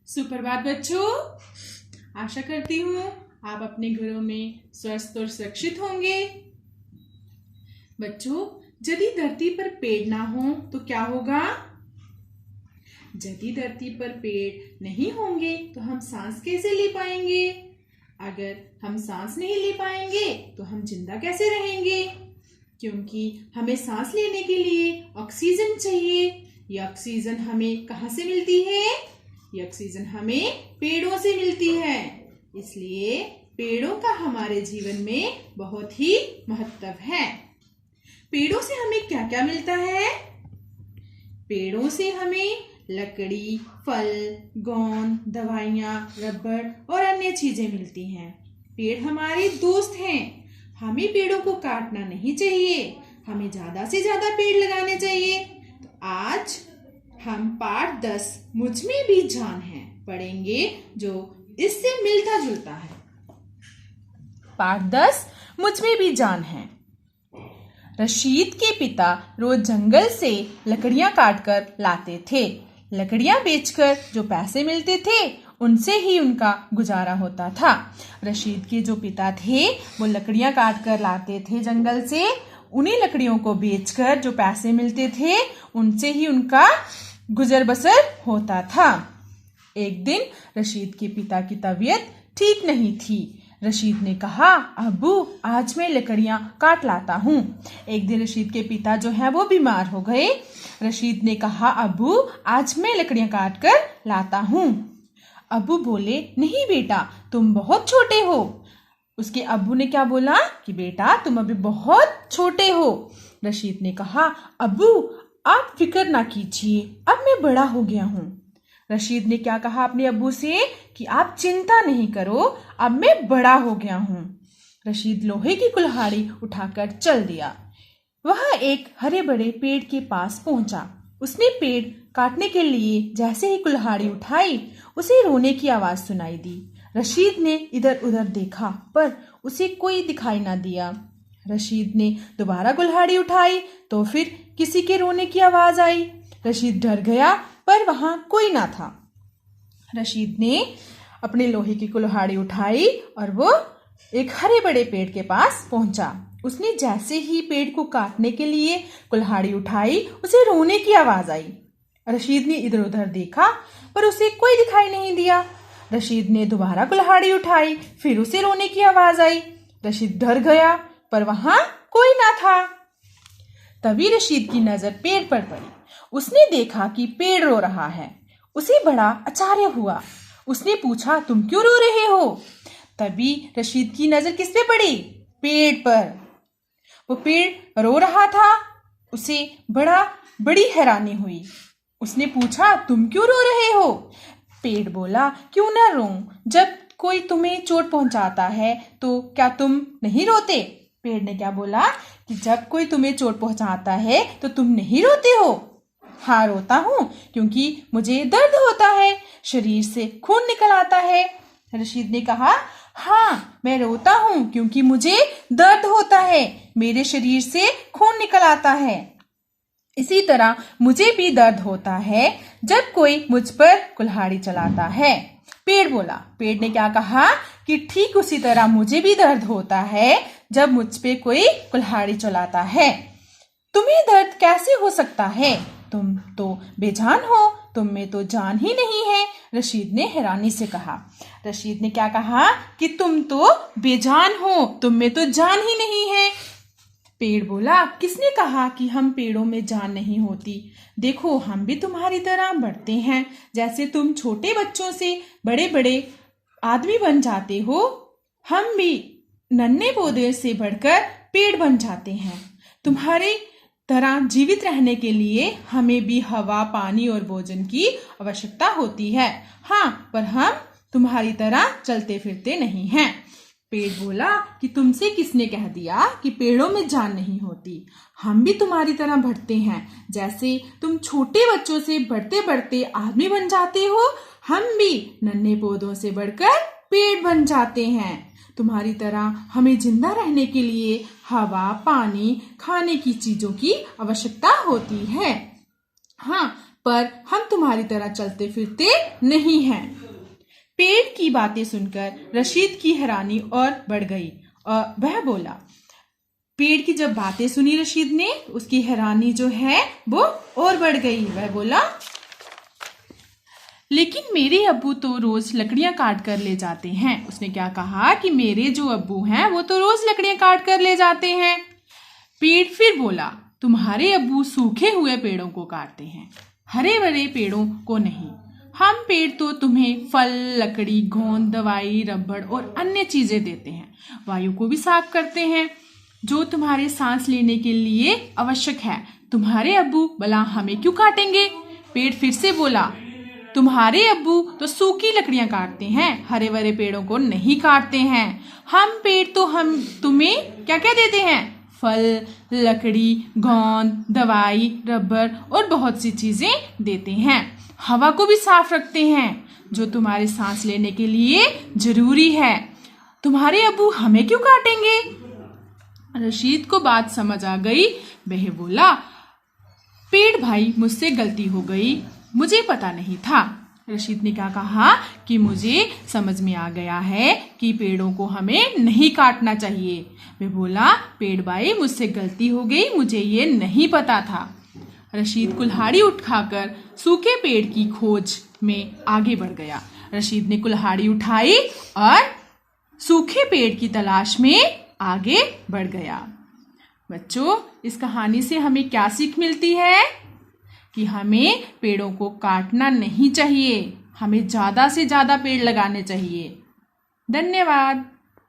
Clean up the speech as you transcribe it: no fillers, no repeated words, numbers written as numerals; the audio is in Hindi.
सुप्रभात बच्चों, आशा करती हूँ आप अपने घरों में स्वस्थ और सुरक्षित होंगे। बच्चों, यदि धरती पर पेड़ ना हो तो क्या होगा? यदि धरती पर पेड़ नहीं होंगे तो हम सांस कैसे ले पाएंगे? अगर हम सांस नहीं ले पाएंगे तो हम जिंदा कैसे रहेंगे? क्योंकि हमें सांस लेने के लिए ऑक्सीजन चाहिए। ये ऑक्सीजन हमें कहाँ से मिलती है? ये ऑक्सीजन हमें पेड़ों से मिलती है। इसलिए पेड़ों का हमारे जीवन में बहुत ही महत्व है। पेड़ों से हमें क्या क्या मिलता है? पेड़ों से हमें लकड़ी, फल, गोंद, दवाइयाँ, रबड़ और अन्य चीजें मिलती हैं। पेड़ हमारे दोस्त हैं। हमें पेड़ों को काटना नहीं चाहिए, हमें ज्यादा से ज्यादा पेड़ लगाने चाहिए। तो आज हम पाठ 10 मुझ में भी जान है पढ़ेंगे, जो इससे मिलता जुलता है। पाठ 10 मुझ में भी जान है। रशीद के पिता रोज जंगल से लकड़ियां काटकर लाते थे। लकड़ियां बेचकर जो पैसे मिलते थे उनसे ही उनका गुजारा होता था। रशीद के जो पिता थे वो लकड़ियां काटकर लाते थे जंगल से। उन्हीं लकड़ियों को बेचकर जो पैसे मिलते थे उनसे ही उनका गुजर बसर होता था। एक दिन रशीद के पिता की तबीयत ठीक नहीं थी। रशीद ने कहा, अब्बू आज मैं लकड़ियां काट लाता हूँ। एक दिन रशीद के पिता जो है वो बीमार हो गए। रशीद ने कहा, अब्बू आज मैं लकड़ियां काट कर लाता हूँ। अब्बू बोले, नहीं बेटा, तुम बहुत छोटे हो। उसके अब्बू ने क्या बोला कि बेटा तुम अभी बहुत छोटे हो। रशीद ने कहा, अब्बू आप फिक्र ना कीजिए, अब मैं बड़ा हो गया हूँ। रशीद ने क्या कहा अपने अब्बू से कि आप चिंता नहीं करो, अब मैं बड़ा हो गया हूँ। रशीद लोहे की कुल्हाड़ी उठाकर चल दिया। वह एक हरे बड़े पेड़ के पास पहुंचा। उसने पेड़ काटने के लिए जैसे ही कुल्हाड़ी उठाई, उसे रोने की आवाज सुनाई दी। रशीद ने इधर उधर देखा पर उसे कोई दिखाई ना दिया। रशीद ने दोबारा कुल्हाड़ी उठाई तो फिर किसी के रोने की आवाज आई। रशीद डर गया पर वहां कोई ना था। रशीद ने अपने लोहे की कुल्हाड़ी उठाई और वो एक हरे बड़े पेड़ के पास पहुंचा। उसने जैसे ही पेड़ को काटने के लिए कुल्हाड़ी उठाई, उसे रोने की आवाज आई। रशीद ने इधर उधर देखा पर उसे कोई दिखाई नहीं दिया। रशीद ने दोबारा कुल्हाड़ी उठाई, फिर उसे रोने की आवाज आई। रशीद डर गया पर वहां कोई ना था। तभी रशीद की नजर पेड़ पर पड़ी। उसने देखा कि पेड़ रो रहा है। उसे बड़ा आश्चर्य हुआ। उसने पूछा, तुम क्यों रो रहे हो? तभी रशीद की नजर किस पे पड़ी? पेड़ पर। वो पेड़ रो रहा था। उसे बड़ी हैरानी हुई। उसने पूछा, तुम क्यों रो रहे हो? पेड़ बोला, क्यों ना रोऊं, जब कोई तुम्हें चोट पहुंचाता है तो क्या तुम नहीं रोते? पेड़ ने क्या बोला कि जब कोई तुम्हें चोट पहुंचाता है तो तुम नहीं रोते हो? हाँ रोता हूँ, क्योंकि मुझे दर्द होता है, शरीर से खून निकल आता है। रशीद ने कहा, हाँ मैं रोता हूँ क्योंकि मुझे दर्द होता है, मेरे शरीर से खून निकल आता है। इसी तरह मुझे भी दर्द होता है जब कोई मुझ पर कुल्हाड़ी चलाता है। पेड़ बोला। पेड़ ने क्या कहा कि ठीक उसी तरह मुझे भी दर्द होता है जब मुझ पे कोई कुल्हाड़ी चलाता है। तुम्हें दर्द कैसे हो सकता है? तुम तो बेजान हो, तुम में तो जान ही नहीं है। रशीद ने हैरानी से कहा। रशीद ने क्या कहा कि तुम तो बेजान हो, तुम में तो जान ही नहीं है। पेड़ बोला, किसने कहा कि हम पेड़ों में जान नहीं होती? देखो हम भी तुम्हारी तरह बढ़ते हैं। जैसे तुम छोटे बच्चों से बड़े बड़े आदमी बन जाते हो, हम भी नन्हे पौधे से बढ़कर पेड़ बन जाते हैं। तुम्हारी तरह जीवित रहने के लिए हमें भी हवा, पानी और भोजन की आवश्यकता होती है। हाँ, पर हम तुम्हारी तरह चलते फिरते नहीं हैं। पेड़ बोला कि तुमसे किसने कह दिया कि पेड़ों में जान नहीं होती? हम भी तुम्हारी तरह बढ़ते हैं। जैसे तुम छोटे बच्चों से बढ़ते बढ़ते आदमी बन जाते हो, हम भी नन्हे पौधों से बढ़कर पेड़ बन जाते हैं। तुम्हारी तरह हमें जिंदा रहने के लिए हवा, पानी, खाने की चीजों की आवश्यकता होती है। हाँ, पर हम तुम्हारी तरह चलते फिरते नहीं हैं। पेड़ की बातें सुनकर रशीद की हैरानी और बढ़ गई और वह बोला। पेड़ की जब बातें सुनी रशीद ने, उसकी हैरानी जो है वो और बढ़ गई। वह बोला, लेकिन मेरे अब्बू तो रोज लकड़ियां काट कर ले जाते हैं। उसने क्या कहा कि मेरे जो अब्बू हैं वो तो रोज लकड़ियां काट कर ले जाते हैं। पेड़ फिर बोला, तुम्हारे अब्बू सूखे हुए पेड़ों को काटते हैं, हरे भरे पेड़ों को नहीं। हम पेड़ तो तुम्हें फल, लकड़ी, गोंद, दवाई, रबड़ और अन्य चीजें देते हैं। वायु को भी साफ करते हैं जो तुम्हारे सांस लेने के लिए आवश्यक है। तुम्हारे अब्बू भला हमें क्यों काटेंगे? पेड़ फिर से बोला, तुम्हारे अब्बू तो सूखी लकड़ियां काटते हैं, हरे भरे पेड़ों को नहीं काटते हैं। हम पेड़ तो हम तुम्हें क्या क्या देते हैं? फल, लकड़ी, गोंद, दवाई, रबर और बहुत सी चीजें देते हैं। हवा को भी साफ रखते हैं जो तुम्हारे सांस लेने के लिए जरूरी है। तुम्हारे अब्बू हमें क्यों काटेंगे? रशीद को बात समझ आ गई। वह बोला, पेड़ भाई मुझसे गलती हो गई, मुझे पता नहीं था। रशीद ने क्या कहा कि मुझे समझ में आ गया है कि पेड़ों को हमें नहीं काटना चाहिए। वह बोला, पेड़ भाई मुझसे गलती हो गई, मुझे ये नहीं पता था। रशीद कुल्हाड़ी उठाकर सूखे पेड़ की खोज में आगे बढ़ गया। रशीद ने कुल्हाड़ी उठाई और सूखे पेड़ की तलाश में आगे बढ़ गया। बच्चों, इस कहानी से हमें क्या सीख मिलती है? कि हमें पेड़ों को काटना नहीं चाहिए, हमें ज्यादा से ज्यादा पेड़ लगाने चाहिए। धन्यवाद।